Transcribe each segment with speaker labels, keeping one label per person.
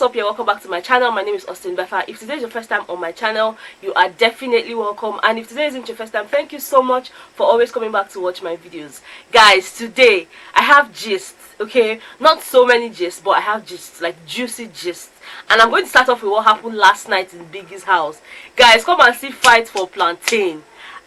Speaker 1: what's up here? Welcome back to my channel. My name is Austin Betha. If today is your first time on my channel, you are definitely welcome, and if today isn't your first time, thank you so much for always coming back to watch my videos. Guys, today I have gist, okay? Not so many gists, but I have gist, like juicy gist. And I'm going to start off with what happened last night in Biggie's house. Guys, come and see fight for Plantain.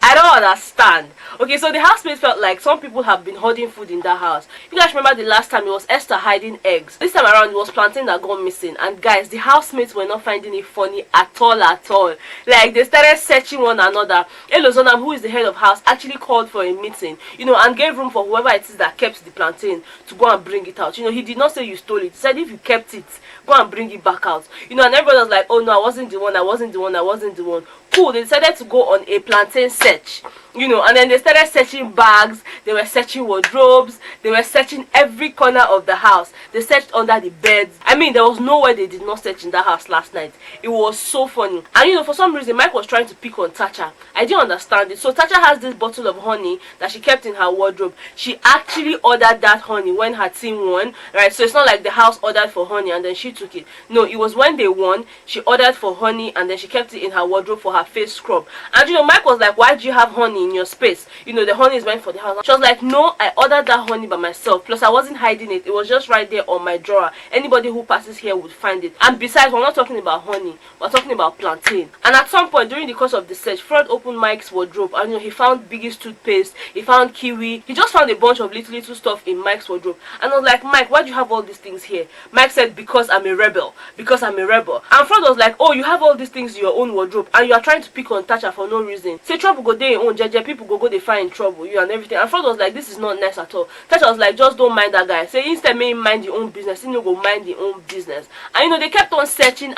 Speaker 1: I don't understand. Okay, so the housemates felt like some people have been hoarding food in that house. You guys remember the last time it was Esther hiding eggs. This time around it was Plantain that got missing. And guys, the housemates were not finding it funny at all. Like, they started searching one another. Elozonam, who is the head of house, actually called for a meeting, you know, and gave room for whoever it is that kept the plantain to go and bring it out. You know, he did not say you stole it. He said if you kept it, go and bring it back out. You know, and everybody was like, oh no, I wasn't the one. Cool, they decided to go on a plantain search, you know, and then they started searching bags, they were searching wardrobes, they were searching every corner of the house. They searched under the beds. I mean, there was nowhere they did not search in that house last night. It was so funny. And you know, for some reason Mike was trying to pick on Tacha. I didn't understand it. So Tacha has this bottle of honey that she kept in her wardrobe. She actually ordered that honey when her team won, right? So it's not like the house ordered for honey and then she took it. No, it was when they won, she ordered for honey and then she kept it in her wardrobe for her face scrub. And you know, Mike was like, why do you have honey in your space? You know, the honey is meant for the house. She was like, no, I ordered that honey by myself, plus I wasn't hiding it. It was just right there on my drawer. Anybody who passes here would find it. And besides, we're not talking about honey, we're talking about plantain. And at some point during the course of the search, Fred opened Mike's wardrobe and you know, he found Biggie's toothpaste, he found kiwi, he just found a bunch of little stuff in Mike's wardrobe. And I was like, Mike, why do you have all these things here? Mike said, because I'm a rebel. And Fred was like, oh, you have all these things in your own wardrobe and you are trying to pick on Tacha for no reason. Say trouble go there own jeje, people go they find trouble, you and everything. And Fred was like, this is not nice at all. Tacha was like, just don't mind that guy. Say instead may mind your own business, you know, go mind your own business. And you know, they kept on searching.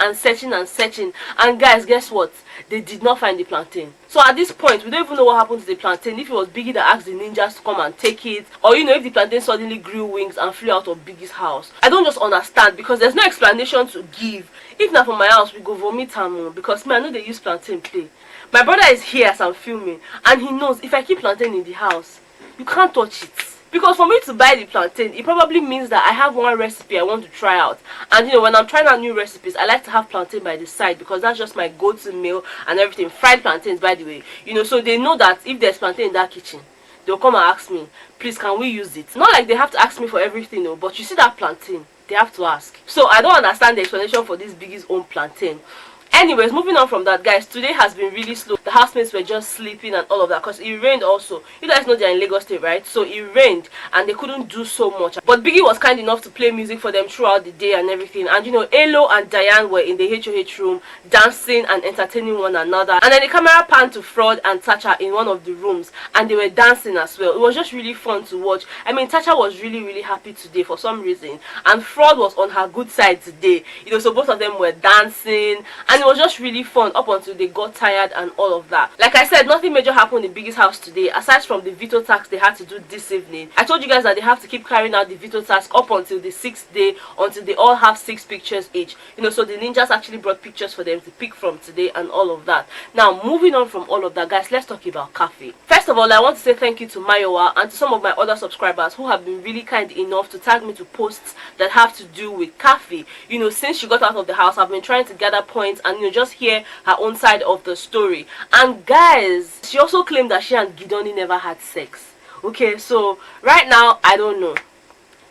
Speaker 1: And guys, guess what? They did not find the plantain. So at this point, we don't even know what happened to the plantain. If it was Biggie that asked the ninjas to come and take it, or you know, if the plantain suddenly grew wings and flew out of Biggie's house. I don't just understand, because there's no explanation to give. If not for my house, we go vomit am, because me, I know they use plantain play. My brother is here as I'm filming, and he knows if I keep plantain in the house, you can't touch it. Because for me to buy the plantain, it probably means that I have one recipe I want to try out. And you know, when I'm trying out new recipes, I like to have plantain by the side, because that's just my go-to meal and everything. Fried plantains, by the way. You know, so they know that if there's plantain in that kitchen, they'll come and ask me, please, can we use it? Not like they have to ask me for everything, no, but you see that plantain, they have to ask. So I don't understand the explanation for this Biggie's own plantain. Anyways, moving on from that, guys, today has been really slow. The housemates were just sleeping and all of that, because it rained also. You guys know they're in Lagos State, right? So it rained and they couldn't do so much. But Biggie was kind enough to play music for them throughout the day and everything. And you know, Elo and Diane were in the HOH room dancing and entertaining one another. And then the camera panned to Fraud and Tacha in one of the rooms, and they were dancing as well. It was just really fun to watch. I mean, Tacha was really happy today for some reason, and Fraud was on her good side today. You know, so both of them were dancing, and it was just really fun up until they got tired and all of that. Like I said, nothing major happened in Biggie's house today, aside from the veto task they had to do this evening. I told you guys that they have to keep carrying out the veto task up until the 6th day, until they all have 6 pictures each. You know, so the ninjas actually brought pictures for them to pick from today and all of that. Now, moving on from all of that, guys, let's talk about Khafi. First of all, I want to say thank you to Mayowa and to some of my other subscribers who have been really kind enough to tag me to posts that have to do with Khafi. You know, since she got out of the house, I've been trying to gather points and, you know, just hear her own side of the story. And guys, she also claimed that she and Gedoni never had sex. Okay, so right now, I don't know.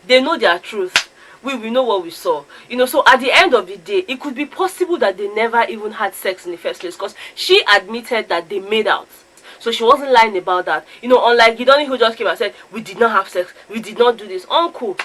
Speaker 1: They know their truth. We know what we saw. You know, so at the end of the day, it could be possible that they never even had sex in the first place, because she admitted that they made out. So she wasn't lying about that. You know, unlike Gedoni, who just came and said, we did not have sex, we did not do this. Uncle,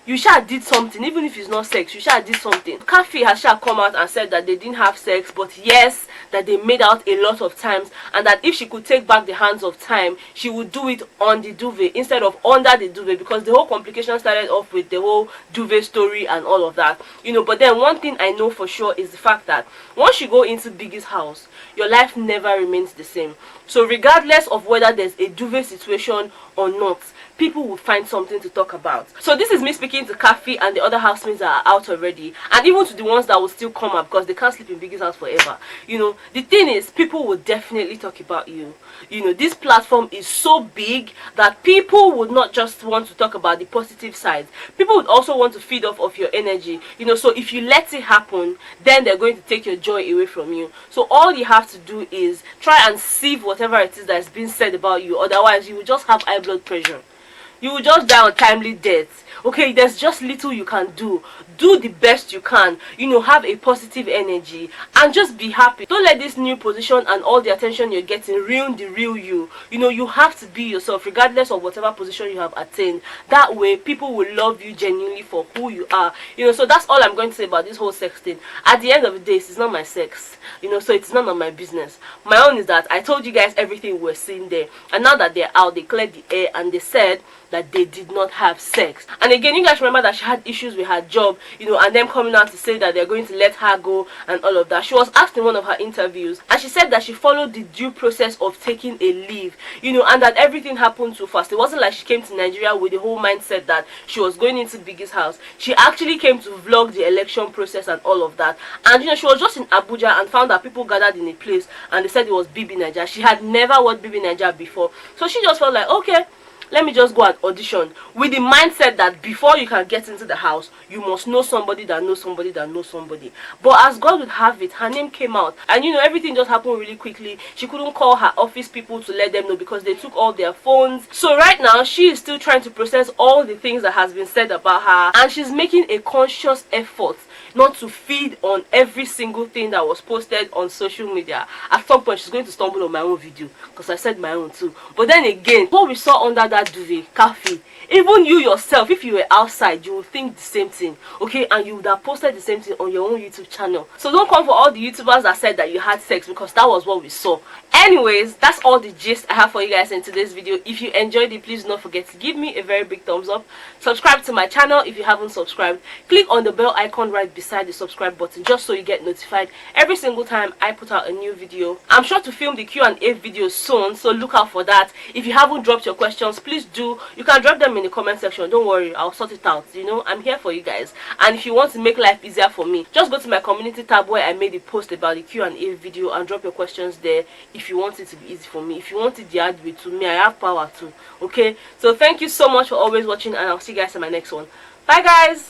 Speaker 1: you sha did something. Even if it's not sex, you sha did something. Khafi has sha come out and said that they didn't have sex, but yes, that they made out a lot of times, and that if she could take back the hands of time, she would do it on the duvet instead of under the duvet, because the whole complication started off with the whole duvet story and all of that. You know, but then one thing I know for sure is the fact that once you go into Biggie's house, your life never remains the same. So regardless of whether there's a duvet situation or not, people will find something to talk about. So this is me speaking to Khafi and the other housemates that are out already, and even to the ones that will still come up because they can't sleep in Biggie's house forever. You know, the thing is, people will definitely talk about you. You know, this platform is so big that people would not just want to talk about the positive sides. People would also want to feed off of your energy. You know, so if you let it happen, then they're going to take your joy away from you. So all you have to do is try and sieve whatever it is that is being said about you. Otherwise, you will just have high blood pressure. You will just die untimely death. Okay, there's just little you can do. Do the best you can. You know, have a positive energy and just be happy. Don't let this new position and all the attention you're getting ruin the real you. You know, you have to be yourself regardless of whatever position you have attained. That way, people will love you genuinely for who you are. You know, so that's all I'm going to say about this whole sex thing. At the end of the day, it's not my sex. You know, so it's none of my business. My own is that I told you guys everything we're seeing there. And now that they're out, they cleared the air and they said that they did not have sex. And again, you guys remember that she had issues with her job, you know, and them coming out to say that they're going to let her go and all of that. She was asked in one of her interviews, and she said that she followed the due process of taking a leave, you know, and that everything happened too fast. It wasn't like she came to Nigeria with the whole mindset that she was going into Biggie's house. She actually came to vlog the election process and all of that. And you know, she was just in Abuja and found that people gathered in a place and they said it was Bibi Naija. She had never watched Bibi Naija before, so she just felt like, okay, let me just go and audition, with the mindset that before you can get into the house, you must know somebody that knows somebody that knows somebody. But as God would have it, her name came out, and you know, everything just happened really quickly. She couldn't call her office people to let them know because they took all their phones. So right now, she is still trying to process all the things that has been said about her, and she's making a conscious effort not to feed on every single thing that was posted on social media. At some point, she's going to stumble on my own video because I said my own too. But then again, what we saw under that duvet, Khafi, even you yourself, if you were outside, you would think the same thing, okay? And you would have posted the same thing on your own YouTube channel. So don't come for all the YouTubers that said that you had sex, because that was what we saw. Anyways, that's all the gist I have for you guys in today's video. If you enjoyed it, please don't forget to give me a very big thumbs up. Subscribe to my channel if you haven't subscribed. Click on the bell icon right beside the subscribe button just so you get notified every single time I put out a new video. I'm sure to film the Q&A video soon, so look out for that. If you haven't dropped your questions, please do. You can drop them in the comment section. Don't worry, I'll sort it out. You know, I'm here for you guys. And if you want to make life easier for me, just go to my community tab where I made a post about the Q&A video and drop your questions there. If you want it to be easy for me, if you want it the hard way, to me, I have power too. Okay, so thank you so much for always watching, and I'll see you guys in my next one. Bye guys.